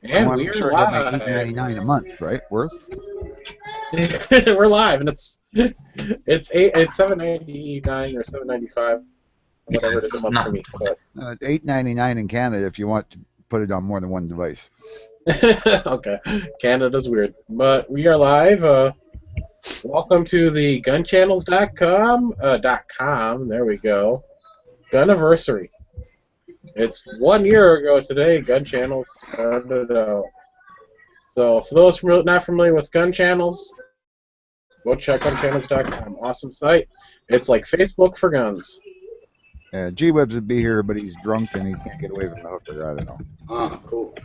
I And want to make we're sure I get my live. $8.99 a month, right? Worth? We're live, and it's $7.99 or $7.95, whatever it is a month for me. But It's $8.99 in Canada if you want to put it on more than one device. okay, Canada's weird, but we are live. Welcome to the gunchannels.com. .com. There we go. Gunniverery. It's 1 year ago today. Gun Channels started out. So for those not familiar with Gun Channels, go check gunnchannels.com. Awesome site. It's like Facebook for guns. G-Webs would be here, but he's drunk and he can't get away from the hooker. I don't know. Oh, cool.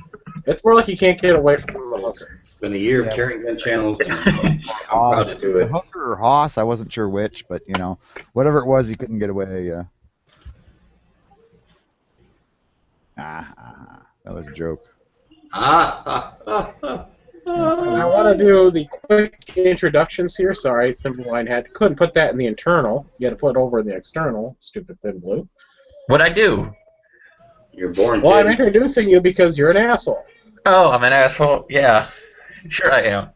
It's more like you can't get away from the hooker. It's been a year of carrying gun channels. And I'm proud to do The it. hooker or Hoss, I wasn't sure which, but you know, whatever it was, he couldn't get away. That was a joke. I want to do the quick introductions here. Sorry, Thin Blue Line couldn't put that in the internal. You had to put it over in the external. Stupid Thin Blue. What'd I do? You're born. Well, I'm introducing you because you're an asshole. Oh, I'm an asshole. Yeah, sure I am.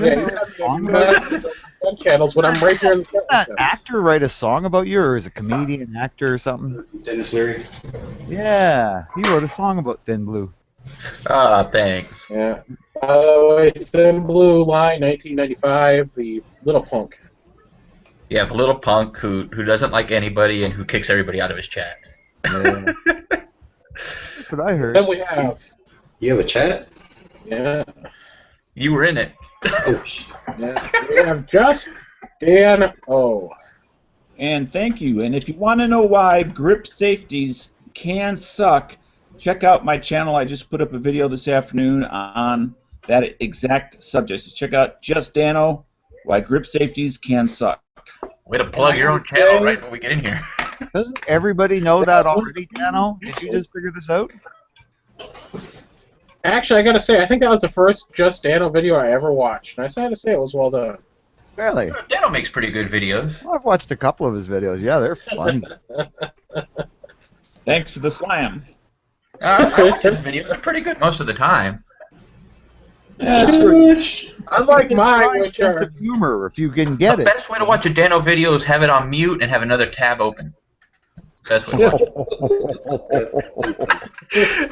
Yeah, you said gun channels when I'm right here in the Did that actor write a song about you, or is a comedian, actor, or something? Dennis Leary. Yeah, he wrote a song about Thin Blue. Ah, thanks. Yeah. By the way, Thin Blue Line, 1995, the little punk. Yeah, the little punk who doesn't like anybody and who kicks everybody out of his chats. Yeah. That's what I heard. Then we have. You have a chat? Yeah. You were in it. Oh, Yeah. We have Just Dan O. And thank you. And if you want to know why grip safeties can suck, check out my channel. I just put up a video this afternoon on that exact subject. So check out Just Dano, why grip safeties can suck. Way to plug your own channel right when we get in here. Doesn't everybody know that already, Dano? Did you just figure this out? Actually, I gotta say, I think that was the first Just Dano video I ever watched. And I had to say it was well done. Really? Dano makes pretty good videos. Well, I've watched a couple of his videos. Yeah, they're funny. Thanks for the slam. I watch his videos. They're pretty good most of the time. That's great. Unlike mine, which Sense are. of humor, if you can get The it. best way to watch a Dano video is have it on mute and have another tab open. Best way to watch it.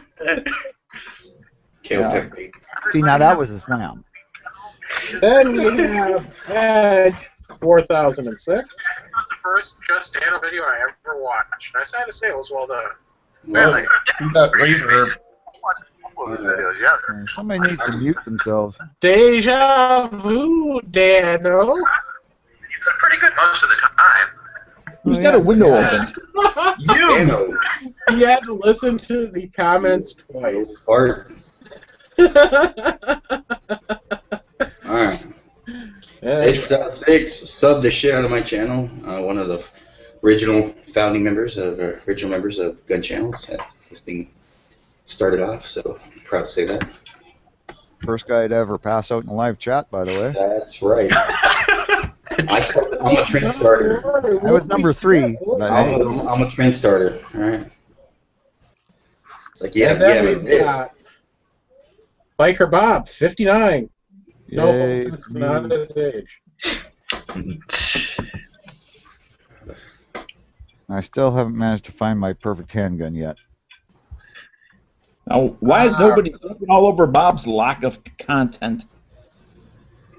Kale Pepper. See, now that was a slam. Then we have Edge 4006. That was the first Just Dano video I ever watched. And I had to say it was well done. Really? Reverb. Somebody needs to mute themselves. Deja vu, Dano. They're pretty good most of the time. Who's got a window open? Dano. He had to listen to the comments twice. Fart. Alright. Edge 6 subbed the shit out of my channel. One of the original members of Gun Channels. That's this thing started off, so I'm proud to say that. First guy to ever pass out in live chat, by the way. That's right. I'm a trend starter. I was number 3. But hey, I'm a trend starter. Alright. It's like, yeah, And then yeah, we've got Biker Bob, 59. No, yay, it's not his age. I still haven't managed to find my perfect handgun yet. Now, why is nobody jumping all over Bob's lack of content?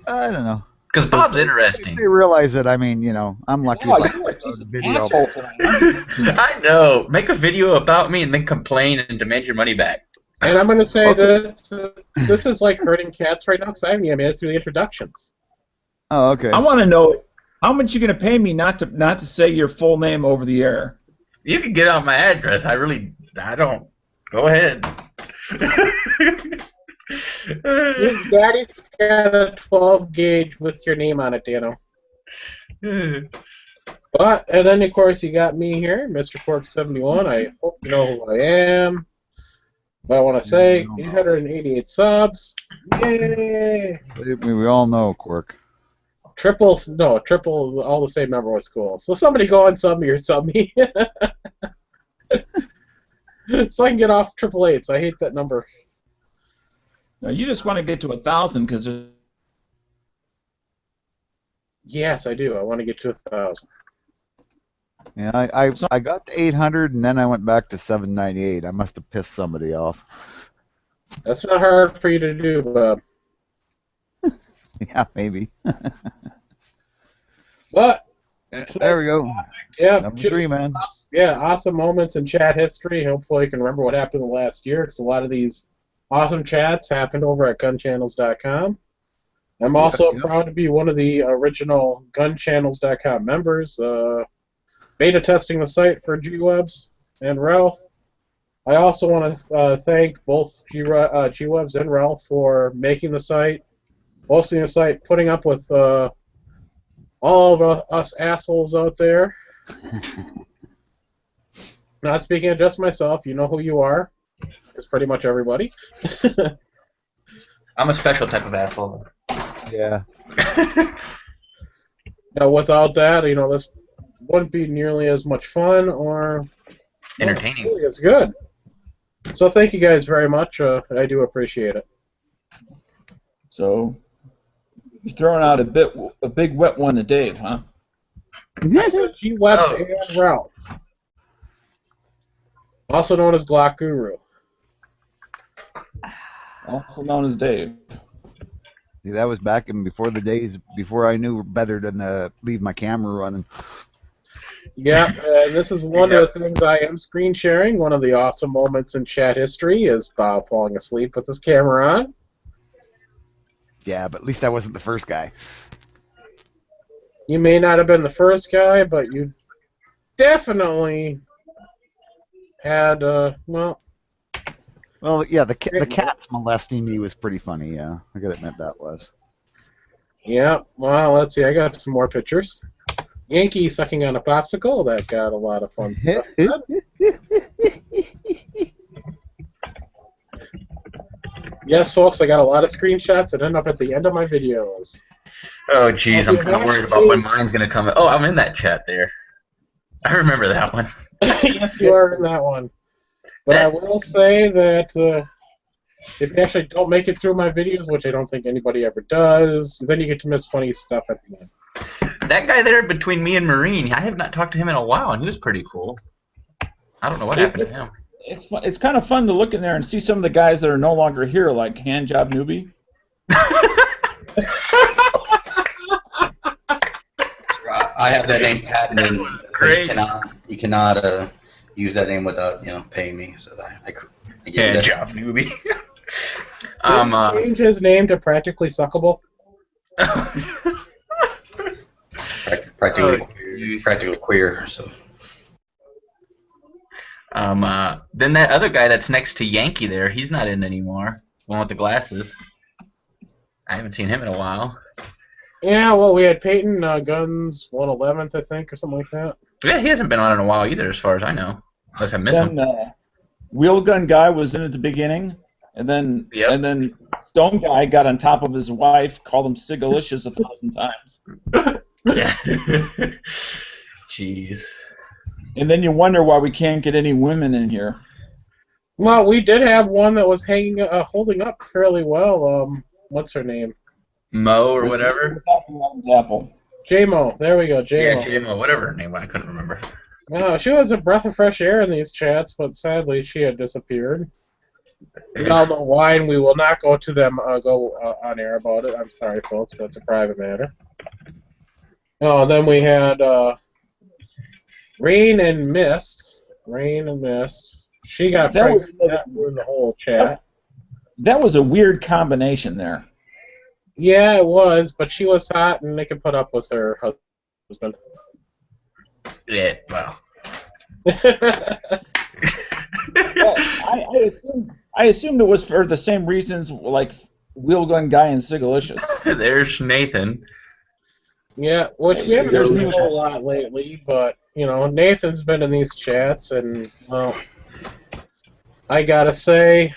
I don't know. Because Bob's If interesting. they realize that, I mean, you know, I'm lucky Oh, if I you're upload just a an video. asshole tonight. I know. Make a video about me and then complain and demand your money back. And I'm going to say this is like hurting cats right now because I haven't even made it through the introductions. Oh, okay. I want to know how much you're going to pay me not to say your full name over the air. You can get out my address. I don't. Go ahead. His daddy's got a 12 gauge with your name on it, Dano. But, and then of course you got me here, Mr. Pork 71. I hope you know who I am. But I want to say 888 subs. Yay! Believe me, we all know, Quirk. Triple, all the same number was cool. So somebody go and sub me or sub me. So I can get off triple eights. I hate that number. Now, you just want to get to 1,000 because Yes, I do. I want to get to 1,000. Yeah, I got to 800 and then I went back to 798. I must have pissed somebody off. That's not hard for you to do, Bob. Yeah, maybe. But There we go. yeah, Number 3, man. Yeah, awesome moments in chat history. Hopefully, you can remember what happened the last year, because a lot of these awesome chats happened over at gunnchannels.com. I'm also proud to be one of the original gunnchannels.com members, beta testing the site for G-Webs and Ralph. I also want to thank both G-Webs and Ralph for making the site, hosting the site, putting up with all of us assholes out there. Not speaking of just myself, you know who you are. It's pretty much everybody. I'm a special type of asshole. Yeah. Now, without that, this wouldn't be nearly as much fun or entertaining. Really as good. So thank you guys very much. I do appreciate it. So you're throwing out a big wet one to Dave, huh? I said G-Webs and Ralph, also known as Glock Guru. Also known as Dave. See, that was back in before the days before I knew better than to leave my camera running. Yeah, and this is one of the things I am screen sharing. One of the awesome moments in chat history is Bob falling asleep with his camera on. Yeah, but at least I wasn't the first guy. You may not have been the first guy, but you definitely had, well, yeah, the cats molesting me was pretty funny, yeah. I gotta admit that was. Yeah, well, let's see. I got some more pictures. Yankee sucking on a popsicle. That got a lot of fun stuff. Yes, folks, I got a lot of screenshots that end up at the end of my videos. Oh, jeez, I'm kind of worried about when mine's going to come. Oh, I'm in that chat there. I remember that one. Yes, you are in that one. But I will say that if you actually don't make it through my videos, which I don't think anybody ever does, then you get to miss funny stuff at the end. That guy there between me and Marine, I have not talked to him in a while, and he was pretty cool. I don't know what happened to him. It's kind of fun to look in there and see some of the guys that are no longer here, like Handjob Newbie. I have that name patented. Great. You cannot use that name without paying me. So I get Handjob Newbie. Change his name to Practically Suckable. Practically queer. So. Then that other guy that's next to Yankee there, he's not in anymore. The one with the glasses. I haven't seen him in a while. Yeah, well, we had Peyton Guns 111th, I think, or something like that. Yeah, he hasn't been on in a while either, as far as I know. Unless I missed him. Wheel Gun Guy was in at the beginning, and then Stone Guy got on top of his wife, called him Sigalicious 1,000 times. Yeah. Jeez. And then you wonder why we can't get any women in here. Well, we did have one that was holding up fairly well. What's her name? Mo or whatever? Apple. J-Mo. There we go, J-Mo. Yeah, J-Mo, whatever her name was. I couldn't remember. No, she was a breath of fresh air in these chats, but sadly she had disappeared. We all know why, and we will not go to them on air about it. I'm sorry, folks, but it's a private matter. Oh, then we had Rain and Mist. Rain and Mist. She got pregnant in the whole chat. That was a weird combination there. Yeah, it was, but she was hot, and they could put up with her husband. Yeah, well. I assumed it was for the same reasons, like Wheel Gun Guy and Sigalicious. There's Nathan. Yeah, which we haven't seen a whole lot lately, but, Nathan's been in these chats, and, well, I gotta say,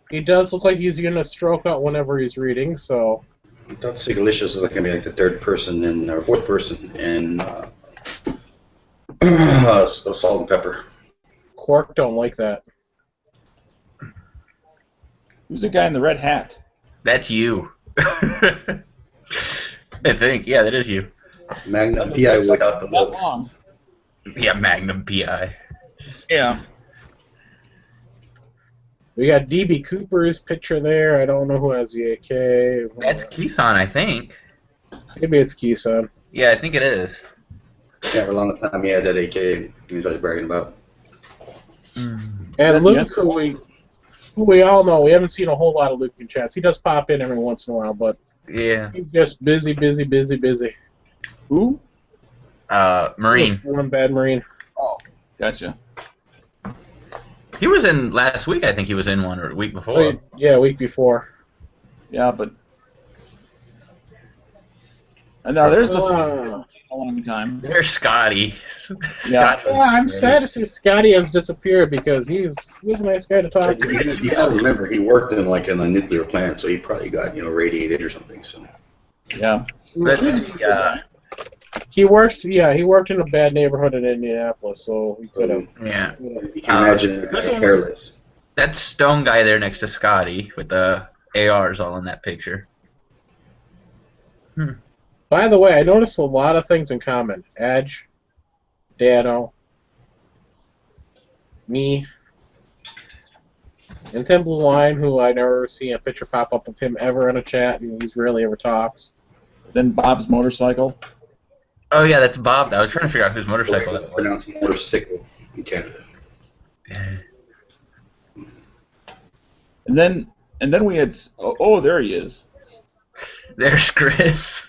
he does look like he's gonna stroke out whenever he's reading, so... I thought Sigalicious was going to be like the third person or fourth person in Salt and Pepper. Quark don't like that. Who's the guy in the red hat? That's you. I think. Yeah, that is you. Magnum PI without the Not hooks. long. Yeah, Magnum PI. Yeah. We got DB Cooper's picture there. I don't know who has the AK. That's Keeson, I think. Maybe it's Keeson. Yeah, I think it is. Yeah, for a long time he had that AK he was always bragging about. And That's Luke, the who we all know, we haven't seen a whole lot of Luke in chats. He does pop in every once in a while, but Yeah. he's just busy. Who? Marine. One bad Marine. Oh, gotcha. He was in last week, I think he was in one, or the week before. Wait, yeah, week before. Yeah, but. And now there's the first Uh, a long time. There's Scotty. Yeah. Scotty. Yeah, I'm sad to see Scotty has disappeared because he's a nice guy to talk to. You gotta remember, he worked in like in a nuclear plant, so he probably got radiated or something. So Yeah. Let's see. He works. Yeah, he worked in a bad neighborhood in Indianapolis, so he could have. Yeah. you can imagine this one- hairless. That stone guy there next to Scotty with the ARs all in that picture. By the way, I noticed a lot of things in common. Edge, Dano, me, and Tim Blue Line, who I never see a picture pop up of him ever in a chat, and he's rarely ever talks. Then Bob's motorcycle. Oh yeah, that's Bob. I was trying to figure out whose motorcycle that was. Pronounced motorcycle in Canada. And then we had. Oh, there he is. There's Chris.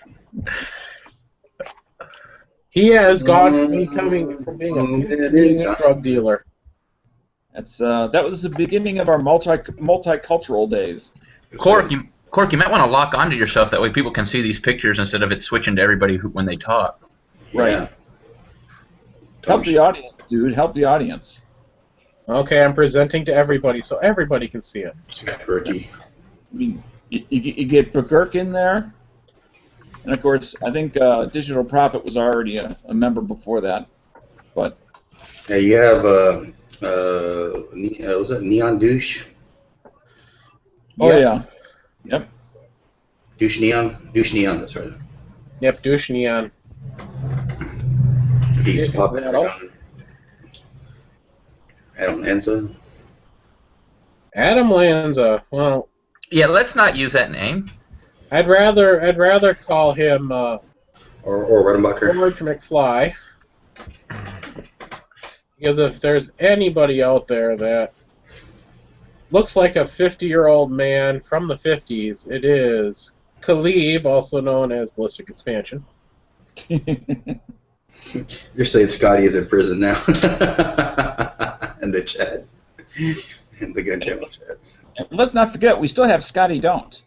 He has gone from being a drug dealer. That's that was the beginning of our multicultural days. Cork, you might want to lock onto yourself. That way people can see these pictures instead of it switching to everybody when they talk. Right. Yeah. Help the audience, dude. Help the audience. Okay, I'm presenting to everybody so everybody can see it. Turkey. I mean, you get Burke in there, and of course, I think Digital Prophet was already a member before that. But Yeah, you have was that Neon Douche? oh Yep. yeah, yep. Douche Neon, that's right. Yep, douche neon. He used to pop in Metal. Adam Lanza. Adam Lanza. Well, Yeah, let's not use that name. I'd rather call him Or Redenbacher. George McFly. Because if there's anybody out there that looks like a 50-year-old man from the 50s, it is Khalib, also known as Ballistic Expansion. You're saying Scotty is in prison now. In the chat. In the gun channel chat. And let's not forget, we still have Scotty Don't.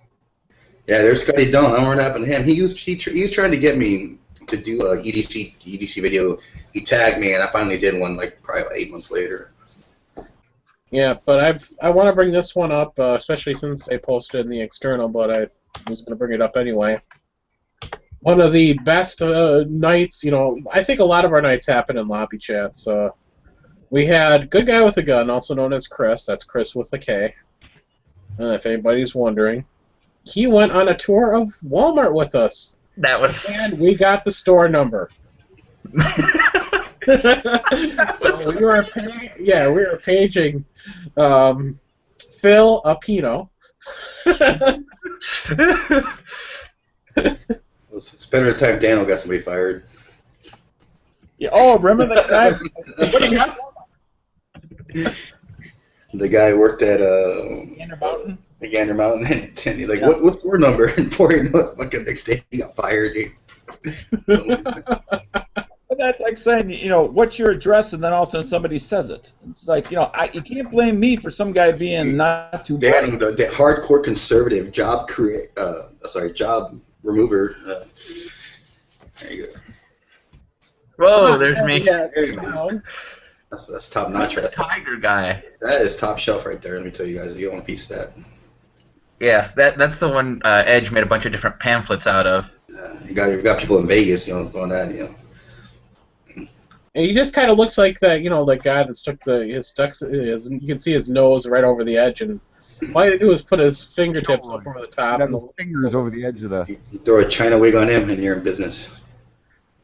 Yeah, there's Scotty Dunn. I don't know what happened to him. He was trying to get me to do a EDC video. He tagged me, and I finally did one like probably about 8 months later. Yeah, but I want to bring this one up, especially since I posted in the external, but I was going to bring it up anyway. One of the best nights, I think a lot of our nights happen in lobby chats. We had Good Guy with a Gun, also known as Chris. That's Chris with a K. If anybody's wondering. He went on a tour of Walmart with us. That was. And we got the store number. So we were paging Phil Apino. It's better time Daniel got somebody fired. Yeah. Oh, remember that guy? What do you got? The guy worked at Gander Mountain. Gander Mountain, and he's like, Yeah. what's your number? And before you know it, fucking next day he got fired. That's like saying, what's your address, and then all of a sudden somebody says it. It's like, you can't blame me for some guy being not too They had bright. him, the hardcore conservative job remover. There you go. Whoa, there's me. Yeah, There you go. That's top That's notch the right there. tiger guy. That is top shelf right there. Let me tell you guys, you want a piece of that. Yeah, that's the one Edge made a bunch of different pamphlets out of. You got people in Vegas, doing that, And he just kind of looks like that, that guy that stuck you can see his nose right over the edge, and All he had to do was put his fingertips up over the top. Have And his fingers over the edge of the. You throw a China wig on him, and you're in business.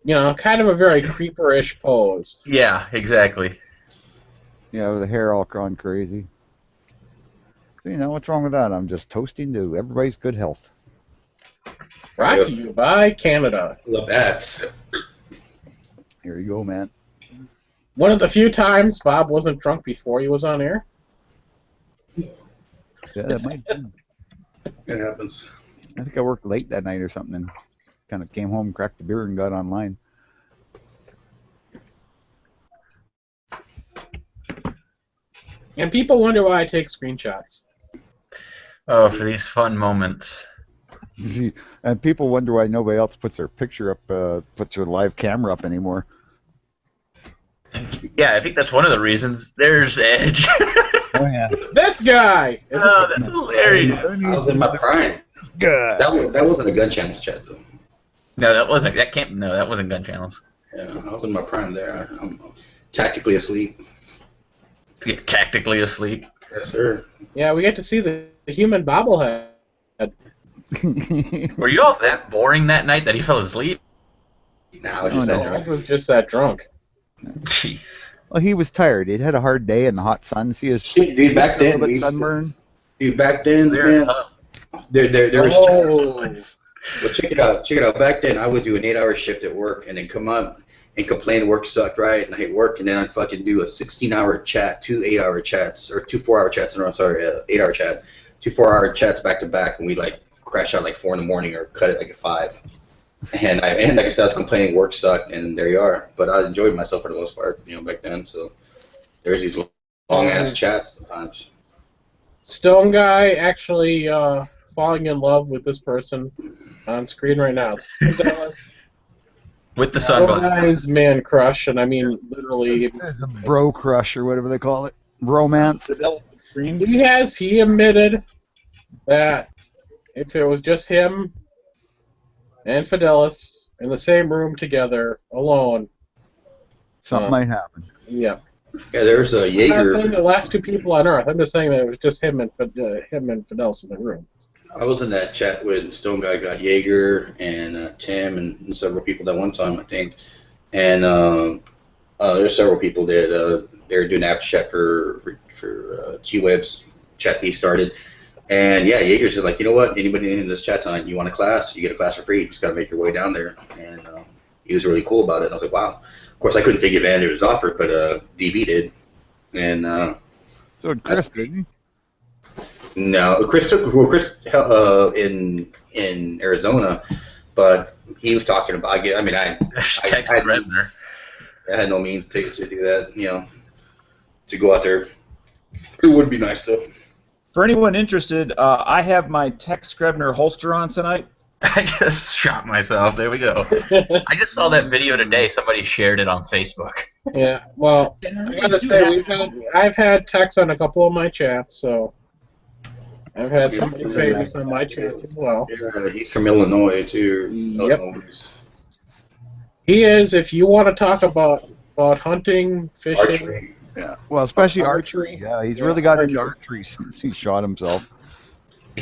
Kind of a very creeper-ish pose. Yeah, exactly. Yeah, with the hair all gone crazy. So, what's wrong with that? I'm just toasting to everybody's good health. Brought to you by Canada. The bats. Here you go, man. One of the few times Bob wasn't drunk before he was on air. Yeah, that might be. It happens. I think I worked late that night or something and kind of came home, cracked the beer, and got online. And people wonder why I take screenshots. Oh, for these fun moments. See, and people wonder why nobody else puts their picture up, puts their live camera up anymore. Yeah, I think that's one of the reasons. There's Edge. Oh yeah, This guy! Is Oh, that's hilarious. I was in my prime. good. That wasn't a gun channels chat though. No, that wasn't. No, that wasn't Gun Channels. Yeah, I was in my prime there. I'm tactically asleep. Yeah, tactically asleep. Yes, sir. Yeah, we get to see the human bobblehead. Were you all that boring that night that he fell asleep? Nah, I was just no. that I drunk. was just that drunk. Jeez. Well, he was tired. He'd had a hard day in the hot sun. See his Shit, dude, back then, a little we bit used to- sunburn. Dude, back then, They're man, tough. there was Oh. Well, check it out. Check it out. Back then, I would do an 8-hour shift at work and then come up and complain work sucked, right? And I hate work, and then I'd fucking do a 16-hour chat, 2 8-hour chats, or 2 4-hour chats. No, I'm sorry, 8-hour chat, 2 4-hour chats back to back, and we'd like crash out like 4 in the morning or cut it like at 5. And like I said, I was complaining work sucked, and there you are. But I enjoyed myself for the most part, back then. So there's these long ass chats sometimes. Stone Guy actually falling in love with this person on screen right now. With the Stone sunglasses. Guy's man crush, and I mean literally. There's a bro crush or whatever they call it. Romance. He admitted that if it was just him and Fidelis in the same room together, alone, Something might happen. yeah. Yeah, there's a I'm not saying Jaeger. the last two people on Earth. I'm just saying that it was just him and Fidelis in the room. I was in that chat with Stone Guy got Jaeger and Tim and several people that one time, I think. And there's several people that they were doing after chat for G-Web's chat that he started. And yeah, Jaeger's just like, you know what? Anybody in this chat tonight, you want a class? You get a class for free. You just got to make your way down there. And he was really cool about it. And I was like, wow. Of course, I couldn't take advantage of his offer, but DB did. And So did Chris, didn't no, Chris in Arizona, but he was talking about. I Texas Redner. I had no means to do that, to go out there. It would be nice though. For anyone interested, I have my Tex Scribner holster on tonight. I just shot myself. There we go. I just saw that video today. Somebody shared it on Facebook. Yeah, well, I gotta say, I've had Tex on a couple of my chats, so I've had somebody famous on my chats as well. Yeah, he's from Illinois too. Yep. Illinois. He is. If you want to talk about hunting, fishing, Archery. Yeah. Well, especially Archery. archery. Yeah, he's Yeah, really got into archery. archery since he shot himself.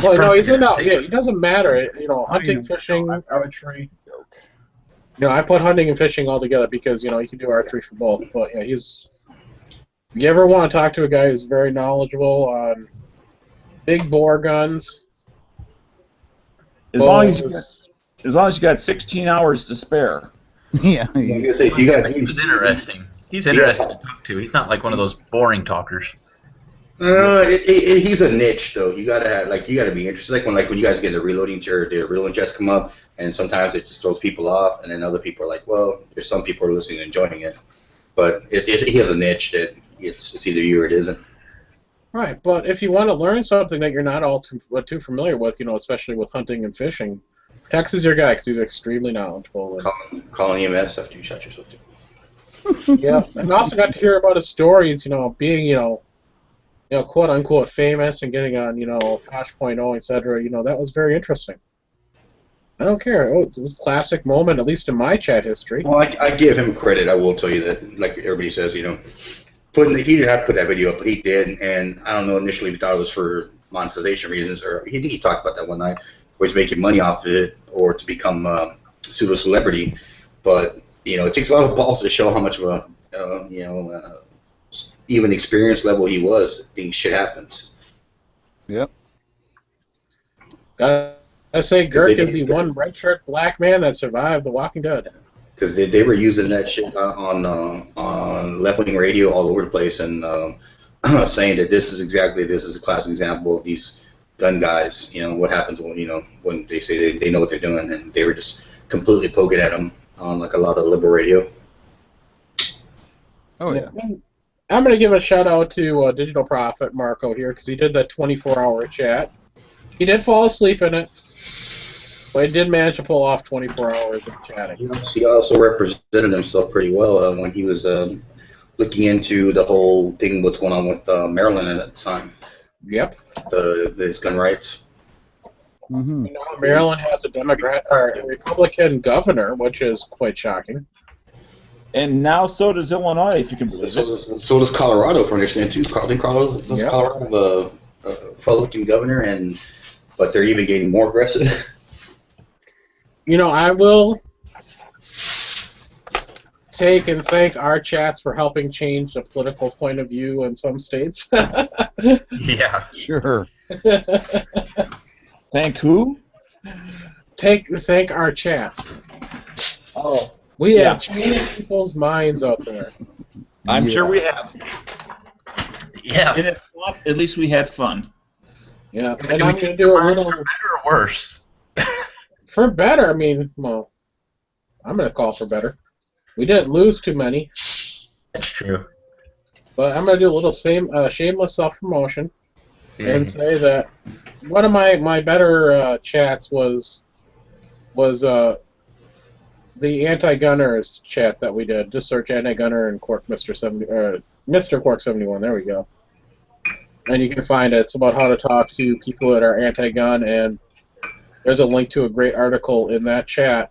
well, no, he's in. Frontier Yeah, Safety. it doesn't matter. Hunting, fishing, archery. I put hunting and fishing all together because you can do archery for both. But yeah, he's. If you ever want to talk to a guy who's very knowledgeable on big bore guns, As long as you got 16 hours to spare. Yeah. I was gonna say, if you got He was interesting. He's interesting to talk to. He's not like one of those boring talkers. he's a niche though. You gotta be interested. Like when you guys get the reloading chats come up, and sometimes it just throws people off, and then other people are like, well, there's some people who are listening and enjoying it, but he has a niche that it's either you or it isn't. right? But if you want to learn something that you're not all too familiar with, especially with hunting and fishing, Tex is your guy because he's extremely knowledgeable. Calling EMS after you shot yourself too. Yeah, and I also got to hear about his stories. Being quote unquote famous and getting on Tosh.0, etc. That was very interesting. I don't care. It was a classic moment, at least in my chat history. Well, I give him credit. I will tell you that, like everybody says, he didn't have to put that video up, but he did, and I don't know initially if he thought it was for monetization reasons, or he talked about that one night, where he's making money off of it, or to become a pseudo celebrity. But it takes a lot of balls to show how much of a even experience level he was. Things shit happens. Yep. Gotta say, Girk is the one red shirt black man that survived The Walking Dead. Because they were using that shit on left-wing radio all over the place, and saying that this is a classic example of these gun guys. What happens when they say they know what they're doing, and they were just completely poking at them on like a lot of liberal radio. Oh yeah. I'm gonna give a shout out to Digital Prophet Marco here because he did that 24-hour chat. He did fall asleep in it, but he did manage to pull off 24 hours of chatting. He also represented himself pretty well when he was looking into the whole thing, what's going on with Maryland at the time. Yep. His gun rights. Mm-hmm. Maryland has a Republican governor, which is quite shocking. And now so does Illinois, if you can believe it. So does Colorado, if I understand too. Colorado have a Republican governor, but they're even getting more aggressive. I will take and thank our chats for helping change the political point of view in some states. Yeah. Sure. Thank who? Thank our chats. Oh. We have changed people's minds out there. I'm sure we have. Yeah. And if not, at least we had fun. Yeah. And I'm going to do a little... For better or worse? For better, I mean, well, I'm going to call for better. We didn't lose too many. That's true. But I'm going to do a little shameless self-promotion and say that one of my better chats was the anti-gunners chat that we did. Just search anti-gunner and Quark Mr. Quark 71. There we go. And you can find it. It's about how to talk to people that are anti-gun, and there's a link to a great article in that chat.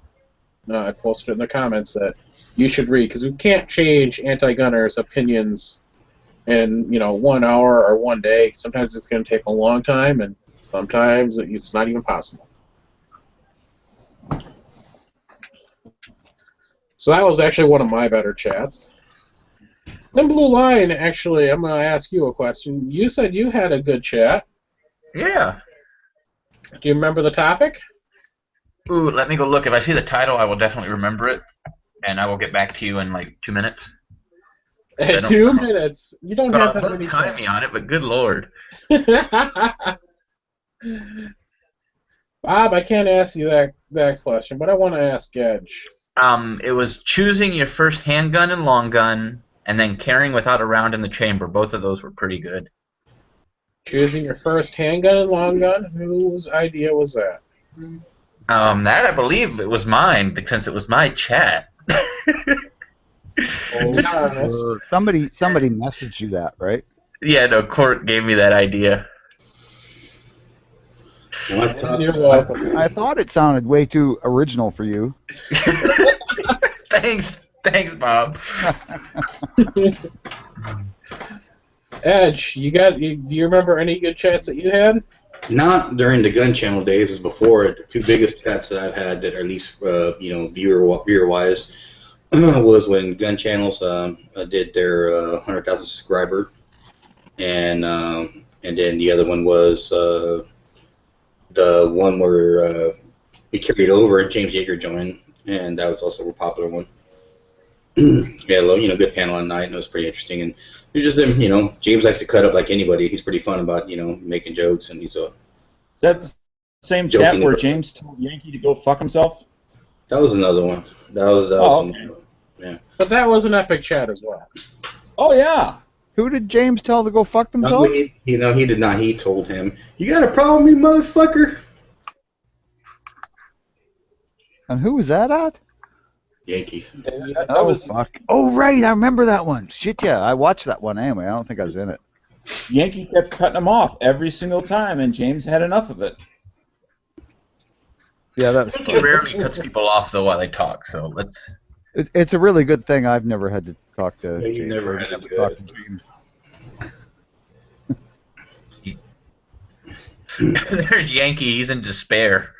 I posted it in the comments that you should read, because we can't change anti-gunners' opinions in 1 hour or 1 day. Sometimes it's going to take a long time, and sometimes it's not even possible. So that was actually one of my better chats. Then Blue Line, actually, I'm going to ask you a question. You said you had a good chat. Yeah. Do you remember the topic? Ooh, let me go look. If I see the title, I will definitely remember it, and I will get back to you in like 2 minutes. 2 minutes? You don't have that many time me on it, but good lord. Bob, I can't ask you that question, but I want to ask Edge. It was choosing your first handgun and long gun, and then carrying without a round in the chamber. Both of those were pretty good. Choosing your first handgun and long gun? Whose idea was that? That I believe it was mine, since it was my chat. Somebody messaged you that, right? Yeah, no, Court gave me that idea. You're welcome. I thought it sounded way too original for you. Thanks, Bob. Edge, do you remember any good chats that you had? Not during the gun channel days, as before. The two biggest chats that I've had that are at least viewer wise was when gun channels did their 100,000 subscriber, and then the other one was the one where we carried over and James Yeager joined, and that was also a popular one. Yeah, good panel on night, and it was pretty interesting. And it was just him, James likes to cut up like anybody. He's pretty fun about, making jokes, and he's a. Is that the same chat where James told Yankee to go fuck himself? That was another one. That was okay. Yeah. But that was an epic chat as well. Oh yeah. Who did James tell to go fuck themselves? He did not. He told him, "You got a problem with me, motherfucker." And who was that at? Yankee. Fuck. Oh, right, I remember that one. Shit, yeah, I watched that one anyway. I don't think I was in it. Yankee kept cutting him off every single time, and James had enough of it. Yeah, that was He rarely cuts people off, though, while they talk, so let's... It's a really good thing I've never had to talk to Yeah, you James. never or had to do talk it. to James. There's Yankee. He's in despair.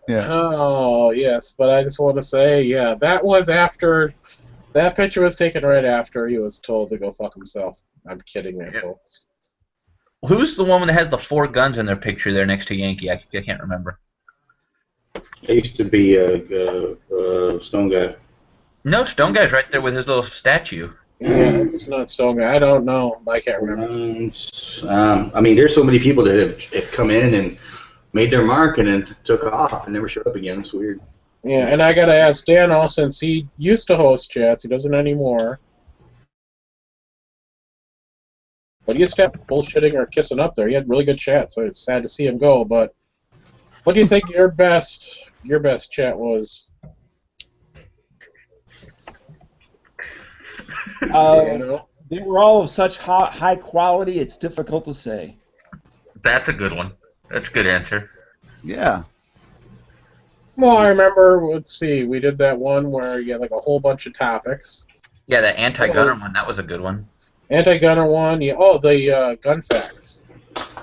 Yeah. Oh, yes, but I just want to say, yeah, that was after. That picture was taken right after he was told to go fuck himself. I'm kidding there, Yep. folks. Who's the woman that has the 4 guns in their picture there next to Yankee? I can't remember. I used to be a stone guy. No, Stone Guy's right there with his little statue. Yeah, it's not Stone Guy. I don't know. I can't remember. I mean, there's so many people that have come in and made their mark and then took off and never showed up again. It's weird. Yeah, and I gotta ask Dano, since he used to host chats, he doesn't anymore. But he used to have bullshitting or kissing up there. He had really good chats, so it's sad to see him go. But what do you think your best chat was? Dano? They were all of such high quality, it's difficult to say. That's a good one. That's a good answer. Yeah. Well, I remember. Let's see, we did that one where you had like a whole bunch of topics. Yeah, that anti-gunner one, that was a good one. Anti-gunner one. Yeah. Oh, the gun facts.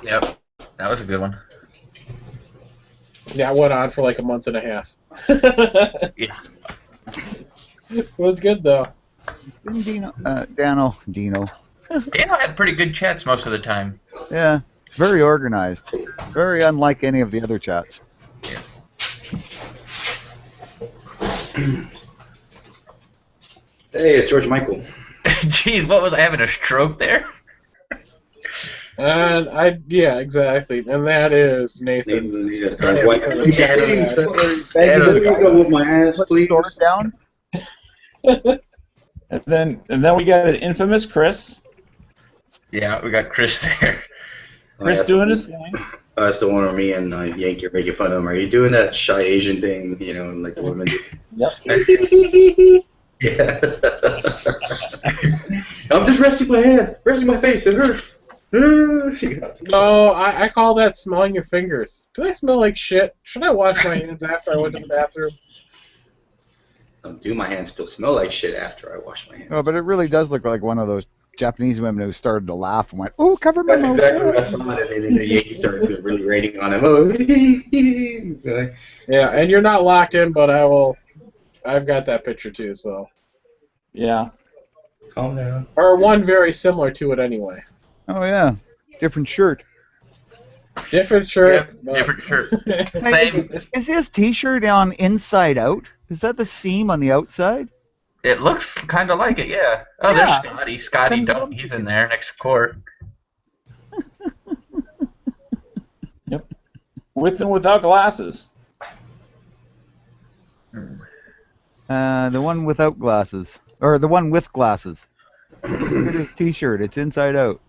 Yep, that was a good one. That went on for like a month and a half. Yeah. It was good though. Dino. Dano had pretty good chats most of the time. Yeah. Very organized. Very unlike any of the other chats. Hey, it's George Michael. Jeez, what was I having a stroke there? And yeah, exactly. And that is Nathan. Nathan's wife. Please go with my ass, please. Store down. And then we got an infamous Chris. Yeah, we got Chris there. Chris doing his thing. That's the one where me and Yankee are making fun of him. Are you doing that shy Asian thing, you know, like the women do? Yep. Yeah. I'm just resting my hand, resting my face. It hurts. No, I call that smelling your fingers. Do they smell like shit? Should I wash my hands after I went to the bathroom? Do my hands still smell like shit after I wash my hands? Oh, but it really does look like one of those Japanese women who started to laugh and went, "Oh, cover my That's mouth." exactly what I saw, and then the Yankee started really raining on him. Oh, so, Yeah, and you're not locked in, but I will. I've got that picture too, so. Yeah. calm down. Or one very similar to it anyway. Oh yeah, different shirt. Different shirt. Yep, but- different shirt. Hey, Same. is his T-shirt on inside out? Is that the seam on the outside? It looks kind of like it, yeah. Oh, Yeah. there's Scotty. Scotty Dunk. He's in there next to court. Yep. With and without glasses. The one without glasses, or the one with glasses. Look at his T-shirt. It's inside out.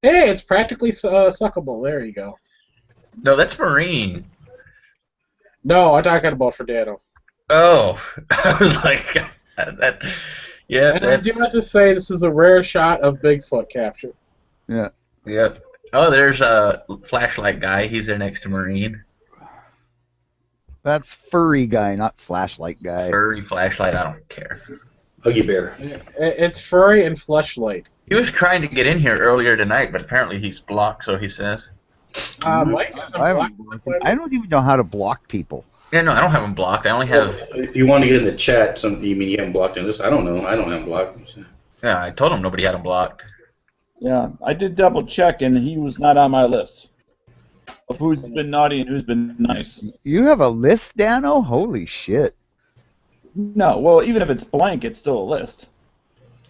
Hey, it's practically suckable. There you go. No, that's Marine. No, I'm talking about for Dano. Oh, I was like, that. Yeah, And I do have to say, this is a rare shot of Bigfoot capture. Yeah. Yep. Oh, there's a flashlight guy. He's there next to Marine. That's furry guy, not flashlight guy. Furry flashlight. I don't care. Huggy Bear. It's furry and fleshlight. He was trying to get in here earlier tonight, but apparently he's blocked. So he says. Mike has a I black don't even know how to block people. Yeah, no, I don't have him blocked. I only have. If you want to get in the chat, you mean you haven't blocked him? This I don't know. I don't have him blocked. So. Yeah, I told him nobody had him blocked. Yeah, I did double check, and he was not on my list of who's been naughty and who's been nice. You have a list, Dano? Holy shit. No, well, even if it's blank, it's still a list.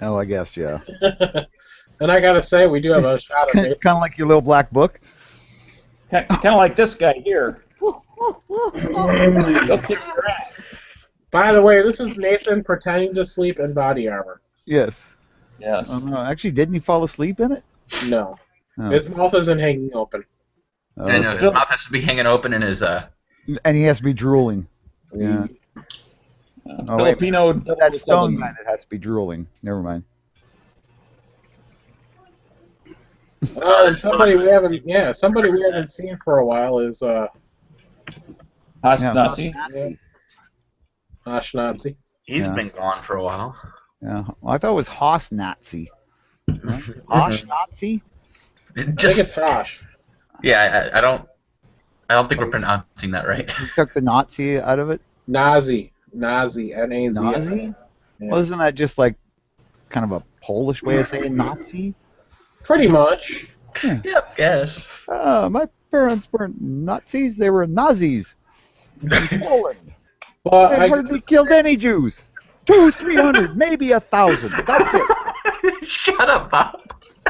Oh, I guess, yeah. And I gotta say, we do have a shot of Kind Nathan. of like your little black book. Kind of like this guy here. He'll kick your ass. By the way, this is Nathan pretending to sleep in body armor. Yes. Yes. Oh, no. Actually, didn't he fall asleep in it? No. Oh. His mouth isn't hanging open. Oh, And his okay. mouth has to be hanging open in his. And he has to be drooling. Yeah. Oh, wait. Filipino. That stone guy that has to be drooling. Never mind. And somebody we haven't seen for a while is Yeah, Nazi. Nazi. Hosh Nazi. He's Yeah. been gone for a while. Yeah. Well, I thought it was Hoss Nazi. Hosh Nazi? I think Just it's Hosh. yeah, I don't think we're pronouncing that right. You took the Nazi out of it? Nazi. Nazi. N-A-Z. Nazi? Yeah. Well, isn't that just like kind of a Polish way of saying Nazi? Pretty much. Yep, guess. My parents weren't Nazis, they were Nazis. In Poland. But They hardly killed any Jews. 200, 300, maybe 1,000. That's it. Shut up, Bob.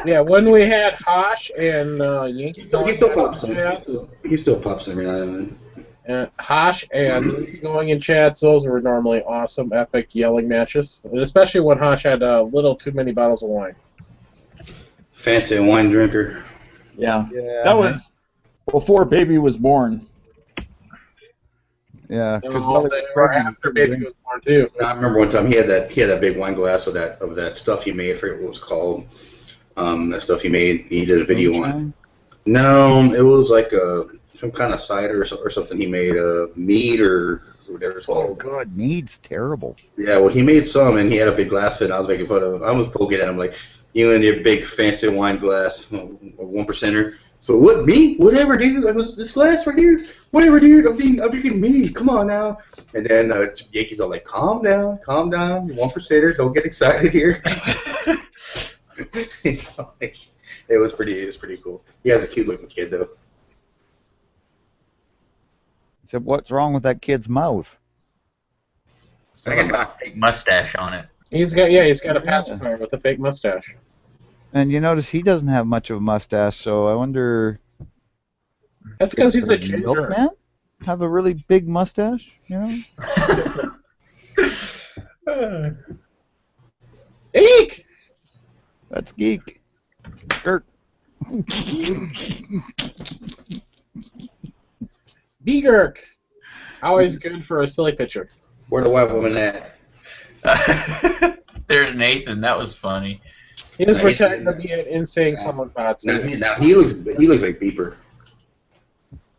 yeah, when we had Hosh and Yankee He going still in pops in. chats, He still pops every now and then. Hosh and Yankee going in chats, those were normally awesome, epic yelling matches. And especially when Hosh had a little too many bottles of wine. Fancy wine drinker. Yeah. Yeah. That was before baby was born. Yeah. No, Because they were after baby was born too. I remember one time he had that big wine glass of that stuff he made. I forget what it was called. That stuff he made. He did a video on. No, it was like some kind of cider or something he made. Mead or whatever it's Oh, called. God. Mead's terrible. Yeah, well, he made some, and he had a big glass of it, and I was making fun of him. I was poking at him like, you and your big fancy wine glass, 1%er. So what, me? Whatever, dude. I was this glass right here. Whatever, dude. I'm drinking mead. Come on now. And then Yankees are like, calm down, 1%er. Don't get excited here. He's like, it was pretty cool. He has a cute looking kid though. So what's wrong with that kid's mouth? I think it's got a fake mustache on it. He's got a pacifier with a fake mustache. And you notice he doesn't have much of a mustache, so I wonder... That's because he's a Does ginger. Milkman have a really big mustache, you know? Eek! That's geek. Gert. Beegurk! Always good for a silly picture. Where the white woman at? There's Nathan. That was funny. He was pretending to be an insane common pot. Now he looks like Beeper.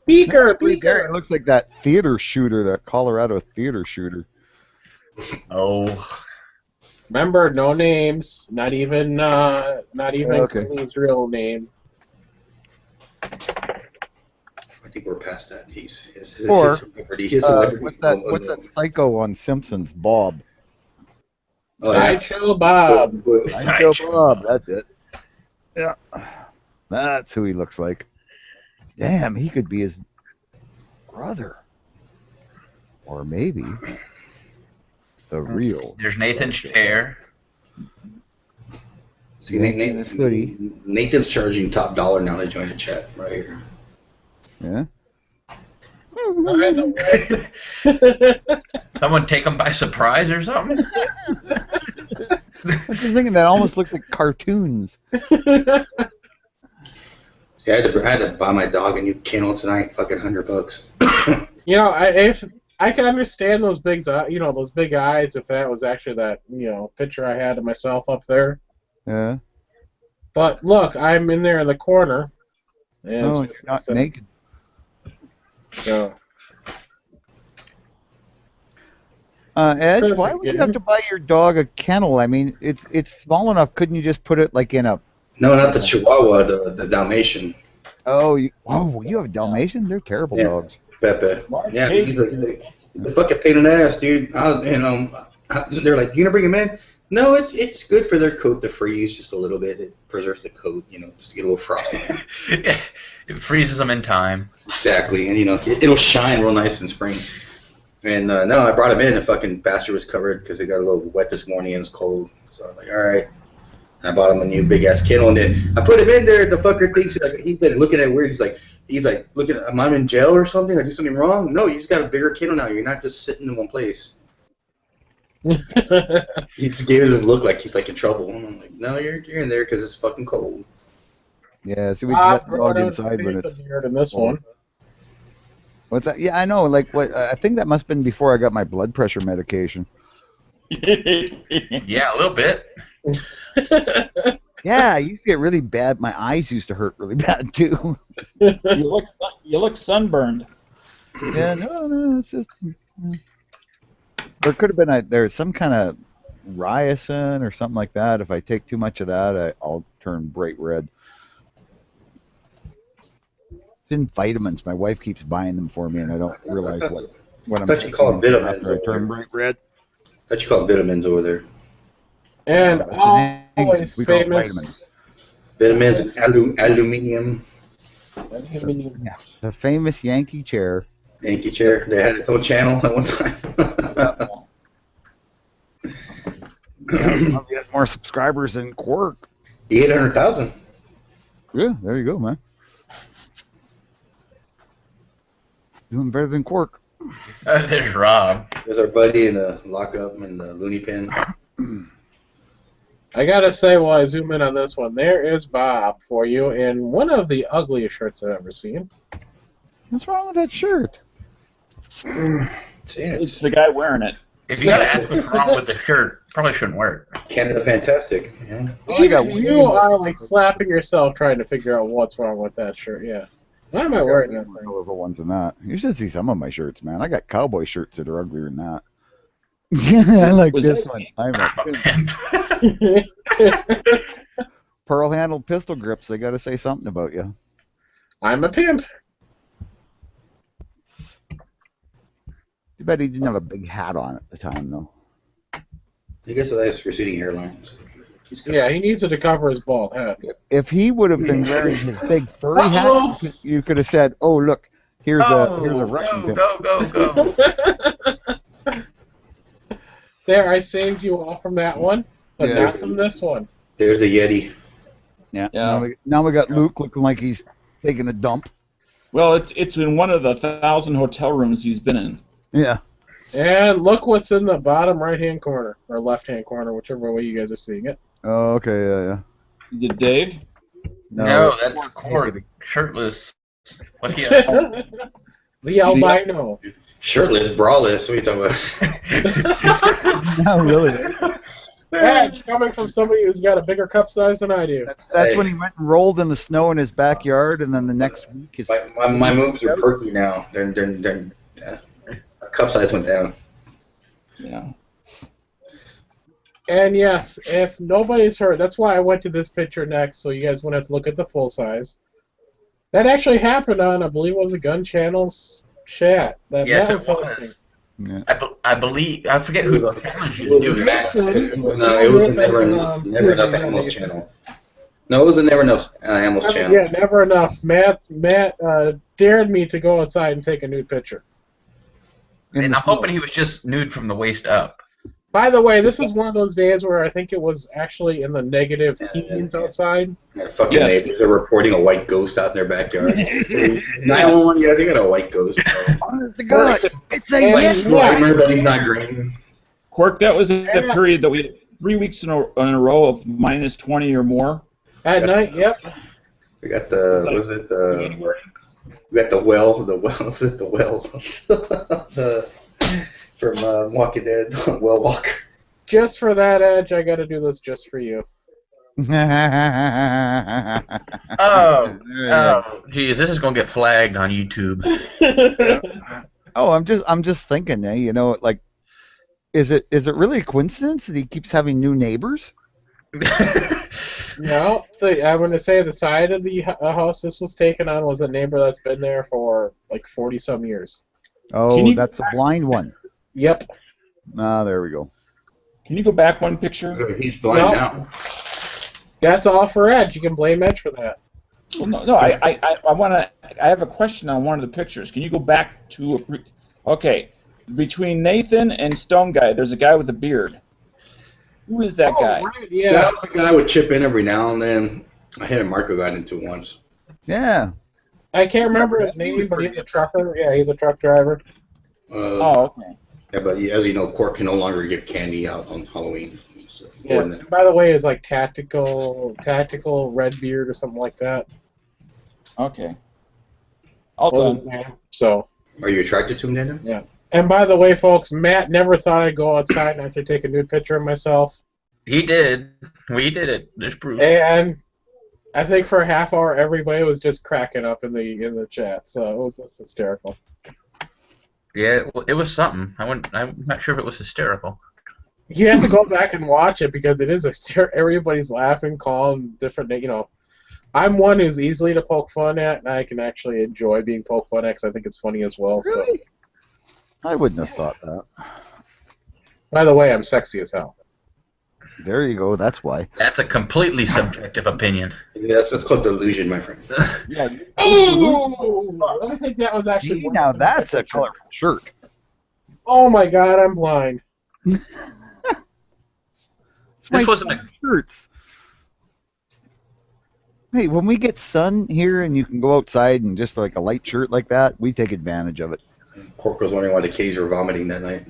Beaker! It looks like that theater shooter, that Colorado theater shooter. Oh. Remember, no names. Not even Colleen's real name. I think we're past that. His Or, celebrity. What's that psycho on Simpsons? Bob. Oh, yeah. Sideshow Bob. Sideshow Bob, that's it. Yeah. That's who he looks like. Damn, he could be his brother. Or maybe the real. There's Nathan's chair. See, Nathan's charging top dollar now to join the chat right here. Yeah. I know, right? Someone take him by surprise or something? I was thinking that almost looks like cartoons. See, I had to buy my dog a new kennel tonight. Fucking $100. You know, if I can understand those big, those big eyes, if that was actually that, picture I had of myself up there. Yeah. But look, I'm in there in the corner. And No, you're not naked. So, Edge, why would you have to buy your dog a kennel? I mean, it's small enough. Couldn't you just put it like in a? No, not the Chihuahua, the Dalmatian. Oh, you have a Dalmatian? They're terrible dogs. Pepe. Yeah, he's a fucking pain in the ass, dude. They're like, you gonna bring him in? No, it's good for their coat to freeze just a little bit. It preserves the coat, just to get a little frosty. Yeah, it freezes them in time. Exactly, and it'll shine real nice in spring. And no, I brought him in. The fucking bastard was covered because it got a little wet this morning and it's cold. So I was like, all right. And I bought him a new big ass kennel, and then I put him in there. The fucker thinks he's been looking at weird. He's like looking. Am I in jail or something? I do something wrong? No, you just got a bigger kennel now. You're not just sitting in one place. He just gave us this look like he's like in trouble. And I'm like, no, you're in there because it's fucking cold. Yeah, so we just let the dog inside when it's. In this one. What's that? Yeah, I know. Like what? I think that must have been before I got my blood pressure medication. Yeah, a little bit. Yeah, I used to get really bad. My eyes used to hurt really bad too. You look sunburned. Yeah, no, it's just. There could have been there's some kind of ricin or something like that. If I take too much of that, I'll turn bright red. It's in vitamins. My wife keeps buying them for me, and I don't realize what I I'm thought you taking called until vitamins after I over turn there. bright red. I thought you called vitamins over there. And It's in English. always We call it famous. vitamins. Vitamins and aluminium. Yeah, the famous Yankee chair. Yankee chair. They had its own channel at one time. Probably has more subscribers than Quark. 800,000. Yeah, there you go, man. Doing better than Quark. There's Rob. There's our buddy in the lockup and the loony bin. I gotta say, while I zoom in on this one, there is Bob for you in one of the ugliest shirts I've ever seen. What's wrong with that shirt? It's the guy wearing it. If you gotta ask what's wrong with the shirt, probably shouldn't wear it. Canada Fantastic. Yeah. Even you are like slapping yourself trying to figure out what's wrong with that shirt. Yeah. Why am I wearing that thing? Colorful ones than that. You should see some of my shirts, man. I got cowboy shirts that are uglier than that. I like Was this that- one. I'm I'm a a pimp. pearl handled pistol grips. They got to say something about you. I'm a pimp. Too bad he didn't have a big hat on at the time, though. You guys have nice receding hairlines. Yeah, he needs it to cover his bald head. If he would have been wearing his big furry Uh-oh. hat, you could have said, "Oh, look, here's a Russian pimp." Go. There, I saved you all from that one, but Yeah. not from this one. There's the Yeti. Yeah. Yeah. Now we got Luke looking like he's taking a dump. Well, it's in one of the 1,000 hotel rooms he's been in. Yeah. And look what's in the bottom right-hand corner, or left-hand corner, whichever way you guys are seeing it. Oh, okay. Yeah. Did Dave? No, that's Cord, shirtless. Look at The albino. Shirtless, braless. What are you talking about? No, really. Edge coming from somebody who's got a bigger cup size than I do. That's when he went and rolled in the snow in his backyard, and then the next week his My moves are perky now. They're cup size went down. Yeah. And yes, if nobody's heard, that's why I went to this picture next, so you guys wouldn't have to look at the full size. That actually happened on, I believe it was a Gun Channel's chat. That Yes, Matt it posting. was. Yeah. I believe, I forget who challenged you to do it. No, it was Never Enough Animals channel. No, it was a Never Enough Animals channel. Yeah, never enough. Matt dared me to go outside and take a nude picture. In And the I'm snow. hoping he was just nude from the waist up. By the way, this is one of those days where I think it was actually in the negative teens outside. That fucking Yes. neighbors are reporting a white ghost out in their backyard. 911, guys, you got a white ghost. Honest to God, it's a Yeah. Slimer, but he's not green. Quark, that was the period that we had 3 weeks in a row of minus 20 or more. At night, yep. We got the, was it the, we got the well, was it the well? From Walking Dead, Well Walker. Just for that, Edge, I gotta do this just for you. Geez, this is gonna get flagged on YouTube. Oh, I'm just thinking, you know, like, is it really a coincidence that he keeps having new neighbors? No, I'm going to say the side of the house this was taken on was a neighbor that's been there for like 40-some years. Oh, that's a blind one. Yep. Ah, there we go. Can you go back one picture? He's blind No. now. That's all for Edge. You can blame Edge for that. Well, no. I want to. I have a question on one of the pictures. Can you go back to? Okay, between Nathan and Stone Guy, there's a guy with a beard. Who is that guy? Right, yeah. That was a guy I would chip in every now and then. I him and Marco got into once. Yeah. I can't remember his name, but he's a trucker. Yeah, he's a truck driver. Oh, okay. Yeah, but as you know, Quark can no longer give candy out on Halloween. So, Yeah. And by the way, is like tactical red beard or something like that. Okay. All Was done. his name. So. Are you attracted to him, Daniel? Yeah. And by the way, folks, Matt never thought I'd go outside and actually take a nude picture of myself. He did. We did it. There's proof. And I think for a half hour, everybody was just cracking up in the chat. So it was just hysterical. Yeah, it was something. I'm not sure if it was hysterical. You have to go back and watch it because it is everybody's laughing, calm, different. You know, I'm one who's easily to poke fun at, and I can actually enjoy being poked fun at because I think it's funny as well. Really? So, I wouldn't have thought that. by the way, I'm sexy as hell. There you go. That's why. That's a completely subjective opinion. Yeah, that's called delusion, my friend. Yeah. Oh, I think that was actually. See, now that's a colorful shirt. Oh my God, I'm blind. This wasn't a shirts. Hey, when we get sun here and you can go outside and just like a light shirt like that, we take advantage of it. Pork was wondering why the K's were vomiting that night.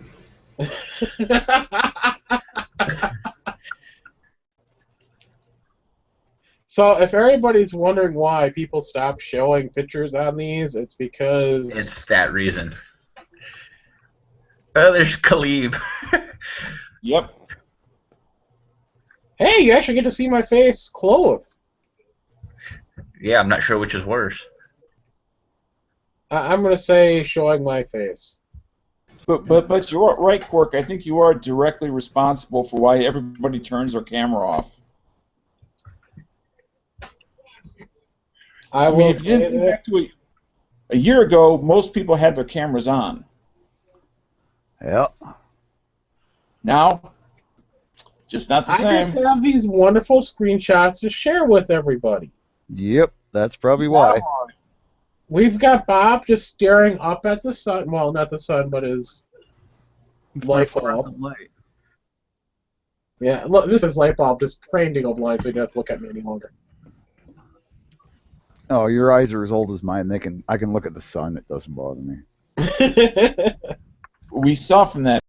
So, if everybody's wondering why people stop showing pictures on these, it's because It's that reason. Oh, there's Khalib. Yep. hey, you actually get to see my face clothed. Yeah, I'm not sure which is worse. I'm gonna say showing my face. But you're right, Quark. I think you are directly responsible for why everybody turns their camera off. I I mean, will if you say didn't think that. back to a year ago, most people had their cameras on. Yep. Now, just not the I just same. have these wonderful screenshots to share with everybody. Yep. That's probably why. We've got Bob just staring up at the sun. Well, not the sun, but his light bulb. Fluorescent light. Yeah, look, this is light bulb just praying to go blind, so you don't have to look at me any longer. Oh, your eyes are as old as mine. I can look at the sun. It doesn't bother me. We saw from that